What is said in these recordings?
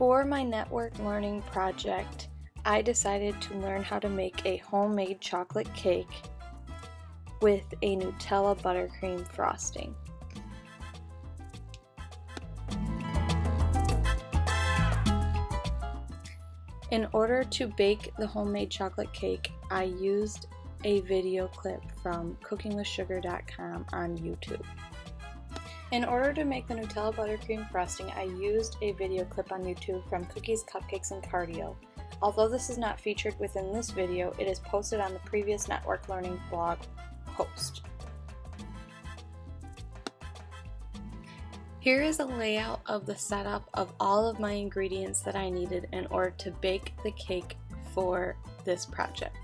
For my network learning project, I decided to learn how to make a homemade chocolate cake with a Nutella buttercream frosting. In order to bake the homemade chocolate cake, I used a video clip from cookingwithsugar.com on YouTube. In order to make the Nutella buttercream frosting, I used a video clip on YouTube from Cookies, Cupcakes, and Cardio. Although this is not featured within this video, it is posted on the previous network learning blog post. Here is a layout of the setup of all of my ingredients that I needed in order to bake the cake for this project.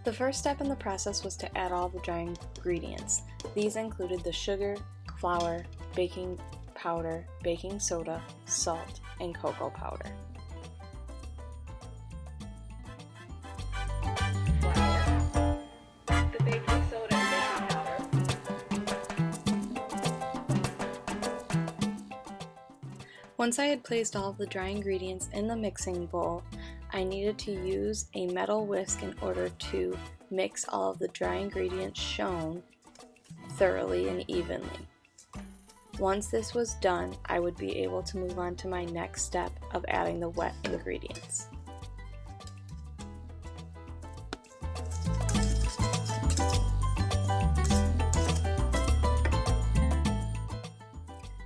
The first step in the process was to add all the dry ingredients. These included the sugar, flour, baking powder, baking soda, salt, and cocoa powder. Once I had placed all of the dry ingredients in the mixing bowl, I needed to use a metal whisk in order to mix all of the dry ingredients shown thoroughly and evenly. Once this was done, I would be able to move on to my next step of adding the wet ingredients.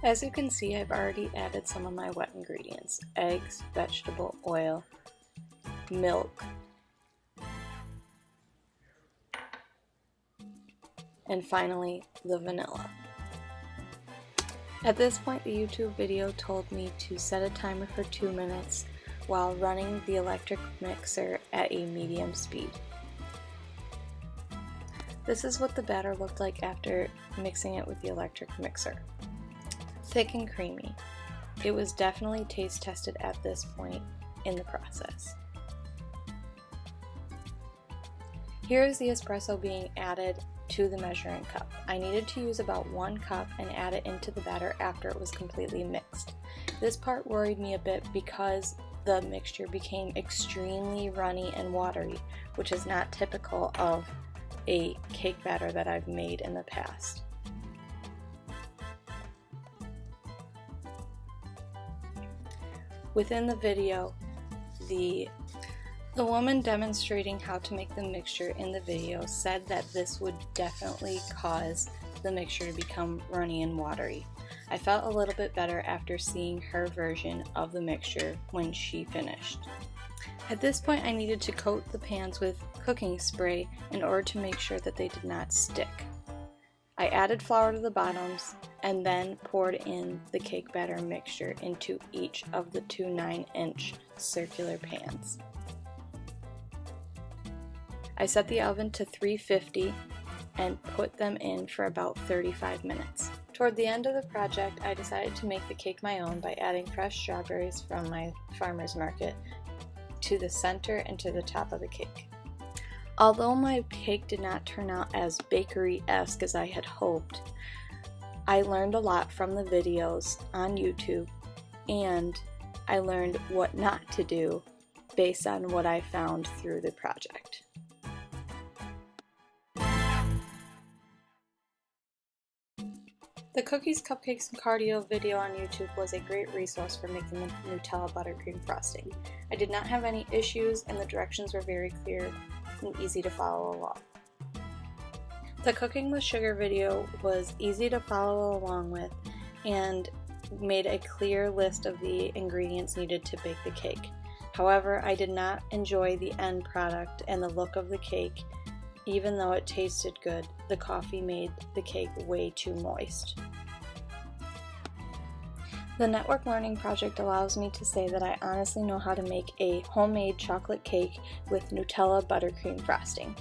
As you can see, I've already added some of my wet ingredients: eggs, vegetable oil, milk, and finally the vanilla. At this point, the YouTube video told me to set a timer for 2 minutes while running the electric mixer at a medium speed. This is what the batter looked like after mixing it with the electric mixer. Thick and creamy. It was definitely taste tested at this point in the process. Here is the espresso being added to the measuring cup. I needed to use about 1 cup and add it into the batter after it was completely mixed. This part worried me a bit because the mixture became extremely runny and watery, which is not typical of a cake batter that I've made in the past. Within the video, the woman demonstrating how to make the mixture in the video said that this would definitely cause the mixture to become runny and watery. I felt a little bit better after seeing her version of the mixture when she finished. At this point, I needed to coat the pans with cooking spray in order to make sure that they did not stick. I added flour to the bottoms and then poured in the cake batter mixture into each of the 2 9-inch circular pans. I set the oven to 350 and put them in for about 35 minutes. Toward the end of the project, I decided to make the cake my own by adding fresh strawberries from my farmer's market to the center and to the top of the cake. Although my cake did not turn out as bakery-esque as I had hoped, I learned a lot from the videos on YouTube, and I learned what not to do based on what I found through the project. The Cookies, Cupcakes, and Cardio video on YouTube was a great resource for making the Nutella buttercream frosting. I did not have any issues, and the directions were very clear and easy to follow along. The Cooking with Sugar video was easy to follow along with and made a clear list of the ingredients needed to bake the cake. However, I did not enjoy the end product and the look of the cake. Even though it tasted good, the coffee made the cake way too moist. The network learning project allows me to say that I honestly know how to make a homemade chocolate cake with Nutella buttercream frosting.